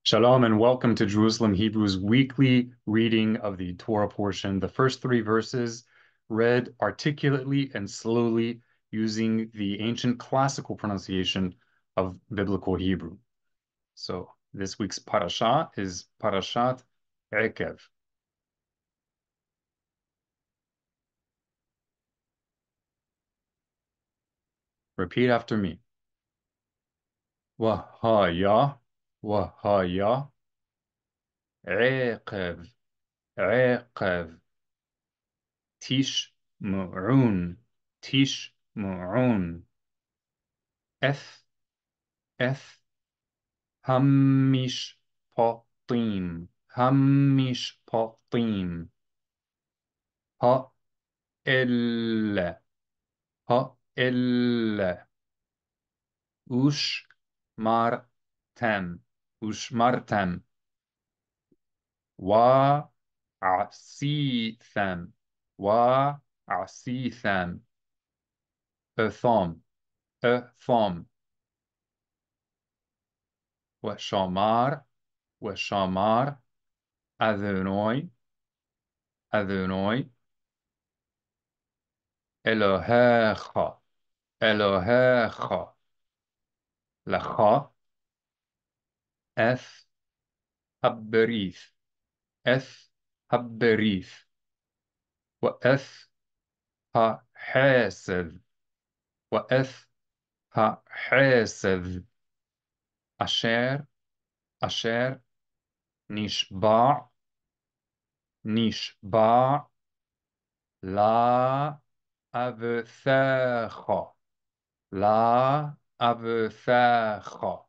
Shalom and welcome to Jerusalem Hebrew's weekly reading of the Torah portion. The first three verses read articulately and slowly using the ancient classical pronunciation of biblical Hebrew. So this week's parasha is Parashat Ekev. Repeat after me. Wahaya, Wahaya, Ekev, Ekev, Tishmu'un, Tishmu'un, Eth, Eth, Hamish Potim, Hamish Potim, Ha El, Ha El, Ush Martem, Ush Martem, Wa Asithem, Wa Asithem, Ethom, Ethom, Wa Shamar, Wa Shamar, Adonai, Adonai, Elohecha, Elohecha, Lecha, Eth Habberith, Eth Habberith, وأث حاسذ, وأث حاسذ, أشير, أشير, نشبع, نشبع, لا أبثاخ, لا أبثاخ.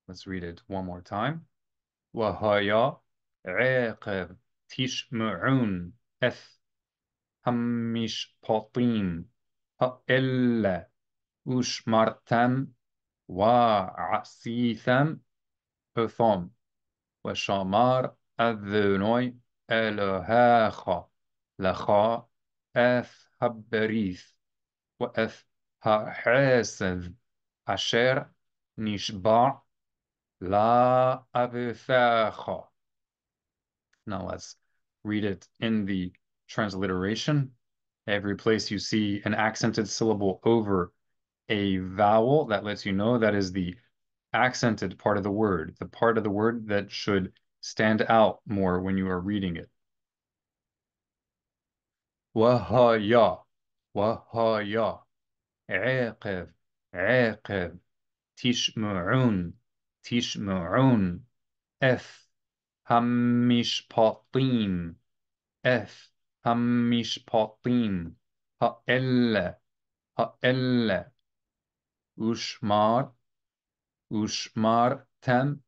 Let's read it one more time. وهيا عاقب تشمعون أث همش بطيم إلا وشمرتم وعسيثم أثم وشمار الذنوي إلهاخا لخا أث هبريث وأث حاسذ أشير نشبع لا أبثاخا. Now let's read it in the transliteration. Every place you see an accented syllable over a vowel, that lets you know that is the accented part of the word, the part of the word that should stand out more when you are reading it. Wahaya, Wahaya, عاقب, عاقب, تشمعون, تشمعون, F, همشپاطیم, F, همشپاطیم, هائل, هائل, أشمار, أشمارتم,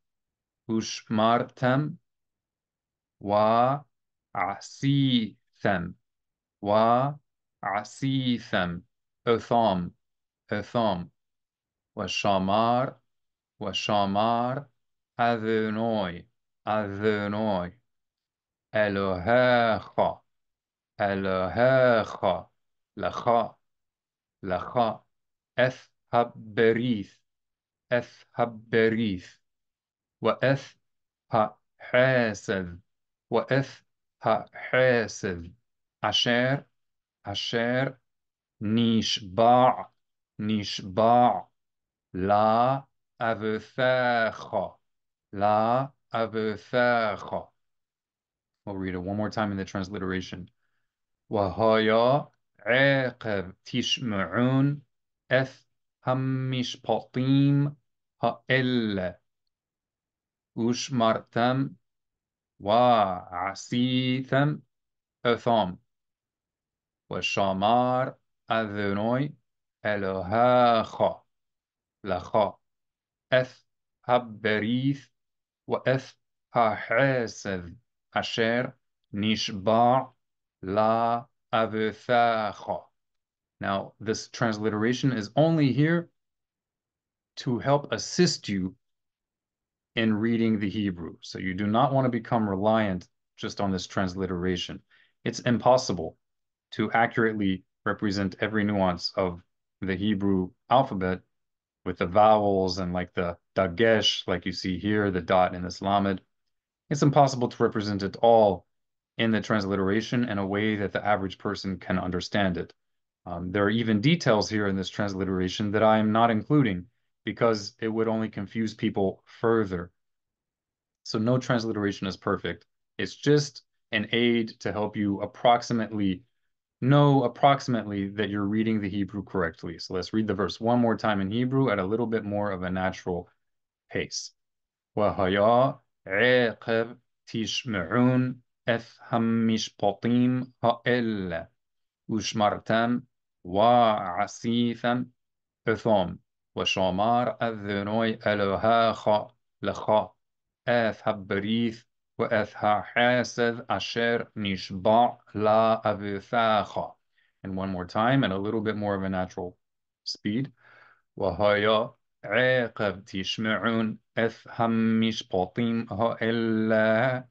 أشمارتم, وعسيثم, وعسيثم, أثام, أثام, وشمار, وشمار, أذنوي, أذنوي, إلهاخ, إلهاخ, لخا, لخا, أثهب بريث, وأث حاسد, وأث حاسد, عشير, عشير, نشبع, نشبع, لا أبثاخ, لا أبثاخ. We'll read it one more time in the transliteration. وهايا عاقب تشمعون أث همش بطيم هائل وشمرتم وعسيثم أثام وشامار أذنوي إلهاخ لخا أث هبريث وأث حاسذ أشير نشبع لا أبثاخ. Now, this transliteration is only here to help assist you in reading the Hebrew. So you do not want to become reliant just on this transliteration. It's impossible to accurately represent every nuance of the Hebrew alphabet with the vowels and like the dagesh, like you see here, the dot in this lamed. It's impossible to represent it all in the transliteration in a way that the average person can understand it. There are even details here in this transliteration that I am not including because it would only confuse people further. So no transliteration is perfect. It's just an aid to help you know approximately that you're reading the Hebrew correctly. So let's read the verse one more time in Hebrew at a little bit more of a natural pace. وهيا عقب تشمعون أفهم مشبطيم هائل وشمرتم وعسيثم أثام وشامار أذنوي ألوها لخا أث هبريث وأث حاسد أشر نشبع لا أبثاخا. And one more time at a little bit more of a natural speed. وهيا عقب تشمعون أفهم مشبطيم هائل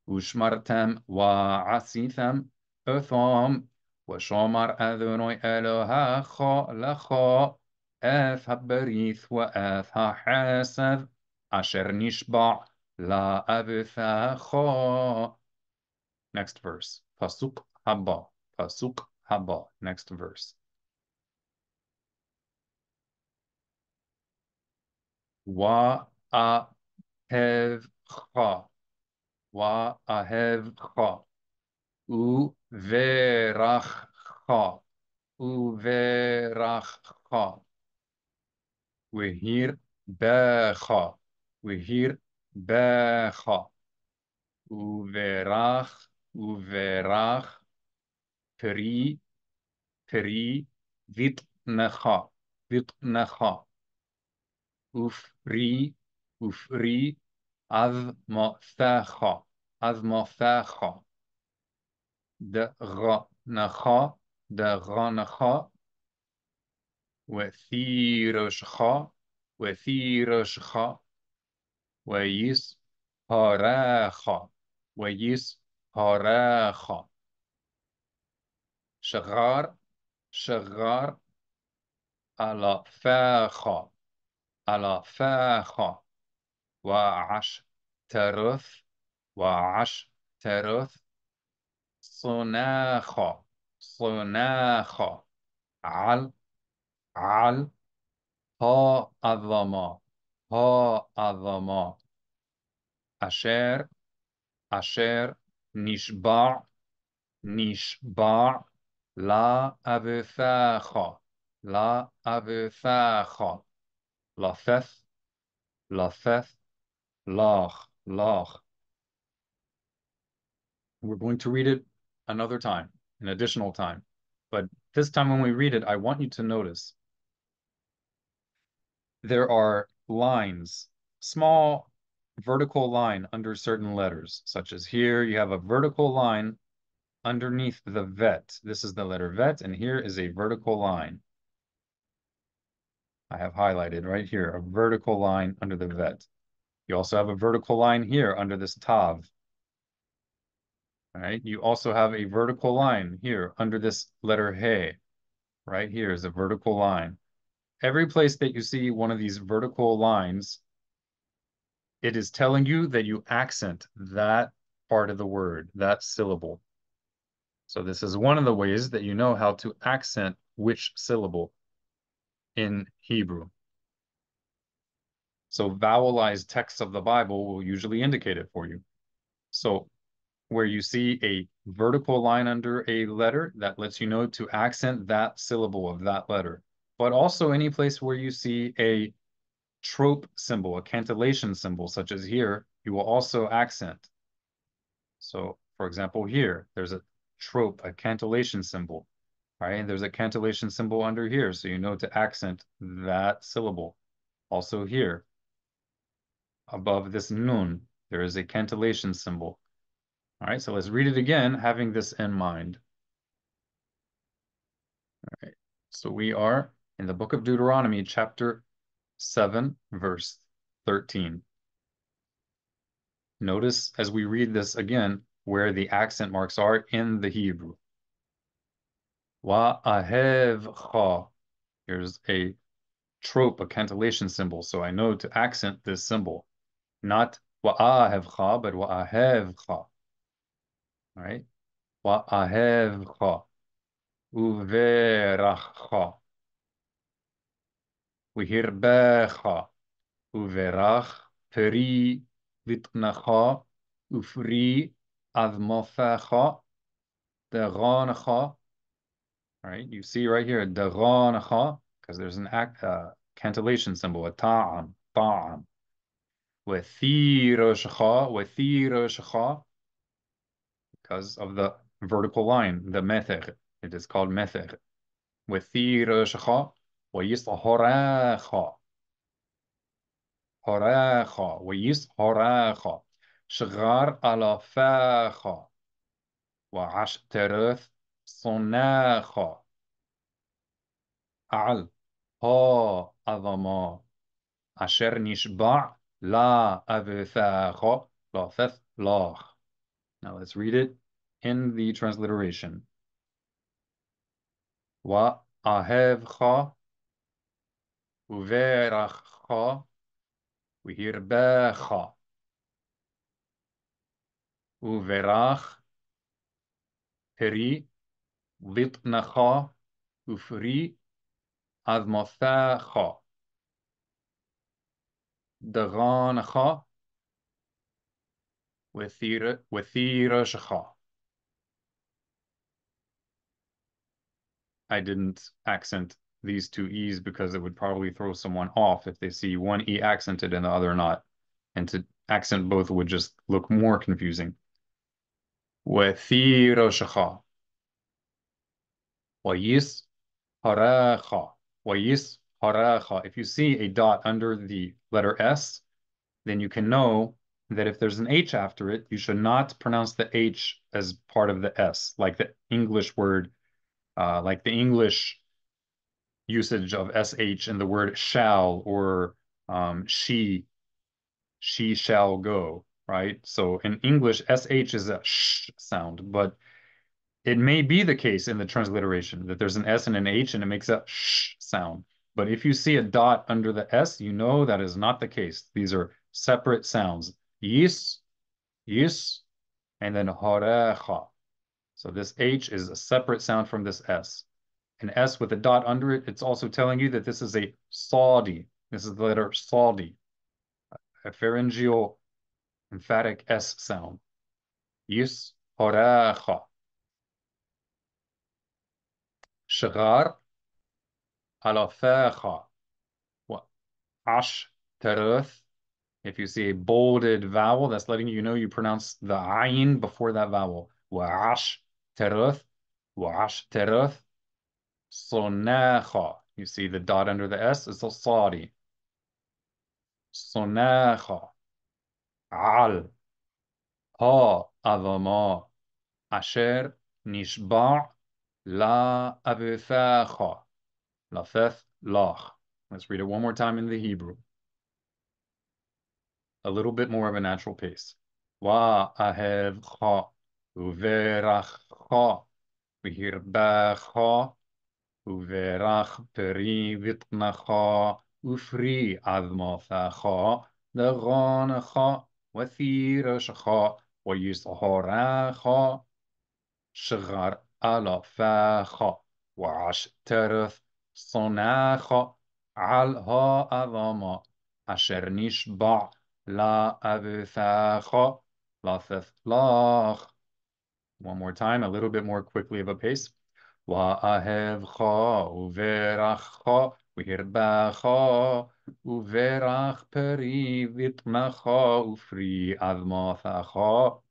وشمرتم وعسيثم أثام وشمر أذني ألها خا لخا آث بريث وآث حاسث عشر نشبع لا أبثى خا. Next verse. Pasuk haba. Pasuk haba. Next verse. Wa ahev cha. Wa ahev cha. U verach cha. Uverachcha. Wehir becha. Wehir becha. Uverach. Uverach. Peri. Peri. Vitnecha. Vitnecha. Ufri. Ufri. Azmathecha. Azmathecha. Deghanacha. Deghanacha. وثيرشخا وثيرشخا ويس هاراخا ويس هاراخا شغار شغار على فاخا على فاخا وعش ترث وعش ترث صناخا صناخا عل عل ها عظما ها عظما أشير أشير نشبع نشبع لا أبثاخا لا أبثاخا لثث لثث لاخ لاخ. We're going to read it another time, an additional time. But this time when we read it, I want you to notice there are lines, small vertical line under certain letters, such as here you have a vertical line underneath the vet. This is the letter vet, and here is a vertical line. I have highlighted right here, a vertical line under the vet. You also have a vertical line here under this tav. All right, you also have a vertical line here under this letter he. Right here is a vertical line. Every place that you see one of these vertical lines, it is telling you that you accent that part of the word, that syllable. So this is one of the ways that you know how to accent which syllable in Hebrew. So vowelized texts of the Bible will usually indicate it for you. So where you see a vertical line under a letter, that lets you know to accent that syllable of that letter. But also any place where you see a trope symbol, a cantillation symbol, such as here, you will also accent. So for example, here, there's a trope, a cantillation symbol, right? And there's a cantillation symbol under here, so you know to accent that syllable. Also here, above this nun, there is a cantillation symbol. All right, so let's read it again, having this in mind. All right, so we are in the book of Deuteronomy, chapter 7, verse 13. Notice as we read this again, where the accent marks are in the Hebrew. Wa ahev cha. Here's a trope, a cantillation symbol. So I know to accent this symbol, not wa'ahevcha, but wa'ahevcha. All right? Wa'ahevcha. Uverachcha. Uhirbecha. Uverach. Peri vitnacha. Ufri admofecha. Deronecha. All right, you see right here, deronecha, because there's an cantillation symbol, a ta'am, ta'am. Wethiroshecha, because of the vertical line, the mether. It is called mether. Wethiroshecha, ويصهراخا هراخا ويصهراخا شغار على فاخا وعشترث صناخا عل ها أظما أشر نشبع لا أبثاخا لا ثث لاخ. Now let's read it in the transliteration. وأهevcha uverachcha uhirbecha uverach peri vitnacha ufri admothacha daganacha wethirashacha. I didn't accent these two E's because it would probably throw someone off if they see one E accented and the other not. And to accent both would just look more confusing. وثيرشخا ويس haracha ويس haracha. If you see a dot under the letter S, then you can know that if there's an H after it, you should not pronounce the H as part of the S, like the English word, like the English usage of sh in the word shall, or she shall go, right? So in English, sh is a sh sound, but it may be the case in the transliteration that there's an s and an h and it makes a sh sound. But if you see a dot under the s, you know that is not the case. These are separate sounds. Yis, yis, and then horecha. So this h is a separate sound from this s. An S with a dot under it, it's also telling you that this is a Saudi. This is the letter Saudi, a pharyngeal emphatic S sound. Yis, horacha. Shagar, alafecha. Ash, teruth. If you see a bolded vowel, that's letting you know you pronounce the ayin before that vowel. Wa'ash, teruth. Wa'ash, teruth. Sonecha. You see the dot under the S, it's a Saudi. Sonecha. Al. Ha avama asher nishba la avifacha lafeth lach. Let's read it one more time in the Hebrew. A little bit more of a natural pace. Wa ahevcha uverachcha v'hirbacha uverach peri vitnacha ufri admothacha deronecha v'thirashacha v'yishoracha شغر على فاخا وعشترث صناخا علها أظما أشر نشبع لا أبثاخا لا ثثلاخ. One more time, a little bit more quickly of a pace. وأهبخا وverachcha وهربخا وverach peri vitmacha ufri admothacha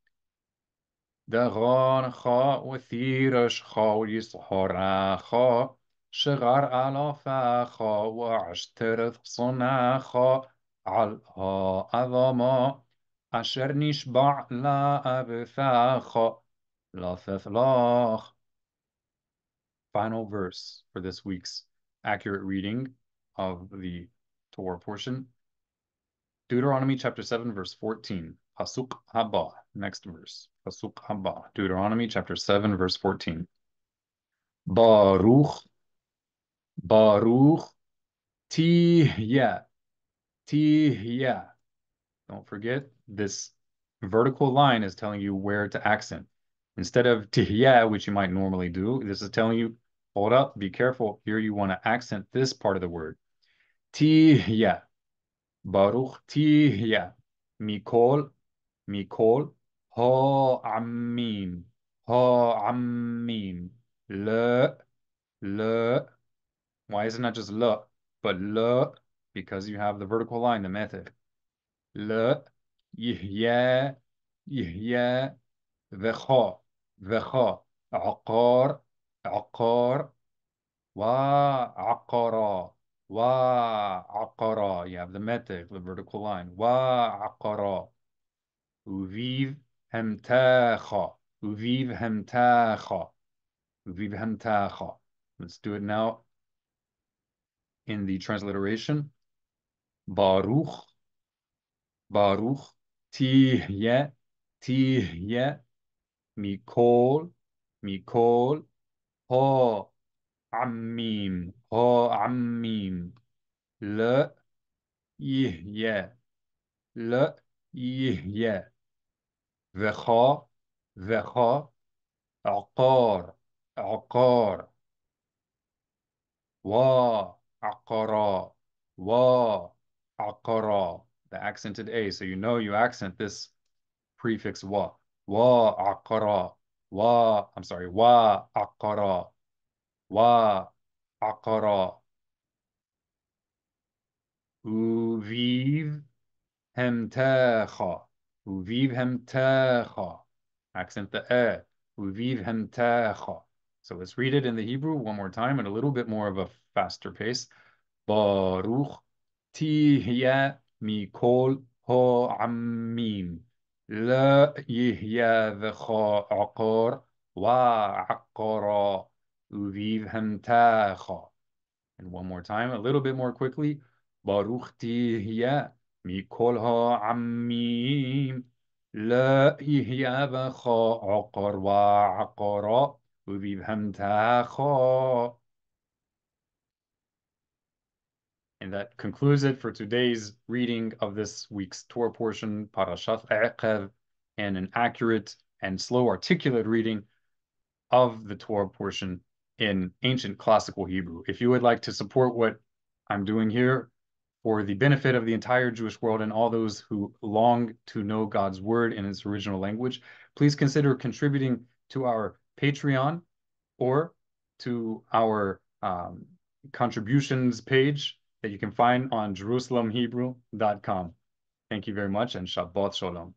دغانخا وثيرشخا ويصحراخا شغر علافاخا وعشترث صناخا علها أظما أشر نشبع لا أبثاخا لا ثثلاخ. Final verse for this week's accurate reading of the Torah portion. Deuteronomy chapter 7, verse 14. Pasuk haba. Next verse. Pasuk haba. Deuteronomy chapter 7, verse 14. Baruch, Baruch, Tihya. Tihya. Don't forget, this vertical line is telling you where to accent. Instead of tihya, which you might normally do, this is telling you, hold up, be careful. Here you want to accent this part of the word. Tihya. Baruch tihya. Mikol. Mikol. Ha amin. Ha amin. Le. Le. Why isn't that just le, but le? Because you have the vertical line, the method. Le, يهيا يهيا ذخاء ذخاء عقار عقار وعقرا وعقرا. You have the method, the vertical line. وعقرا. وفيف همتاخا. وفيف همتاخا. وفيف همتاخا. Let's do it now in the transliteration. Baruch, Baruch, Tihye, Tihye, Mikol, Mikol, Ha, Ammim, Ha, Ammim, Le, Yihye, Le, Yihye, Vecha, Vecha, Aqar, Aqar, Wa, Aqara, Wa, Aqara. The accented A, so you know you accent this prefix wa. Wa aqara. I'm sorry, wa aqara. Wa aqara. Uviv hemtecha. Uviv hemtecha. Accent the e. Uviv hemtecha. So let's read it in the Hebrew one more time at a little bit more of a faster pace. Baruch tihya mikol ha'amim. لا يهيا ذخا عقار وعقرا وفيv همتاخا. And one more time, a little bit more quickly. Baruch tihya mikol ha'amim. لا يهيا ذخا عقار وعقرا وفيv همتاخا. And that concludes it for today's reading of this week's Torah portion, Parashat Ekev, and an accurate and slow articulate reading of the Torah portion in ancient classical Hebrew. If you would like to support what I'm doing here for the benefit of the entire Jewish world and all those who long to know God's word in its original language, please consider contributing to our Patreon or to our contributions page that you can find on JerusalemHebrew.com. Thank you very much, and Shabbat Shalom.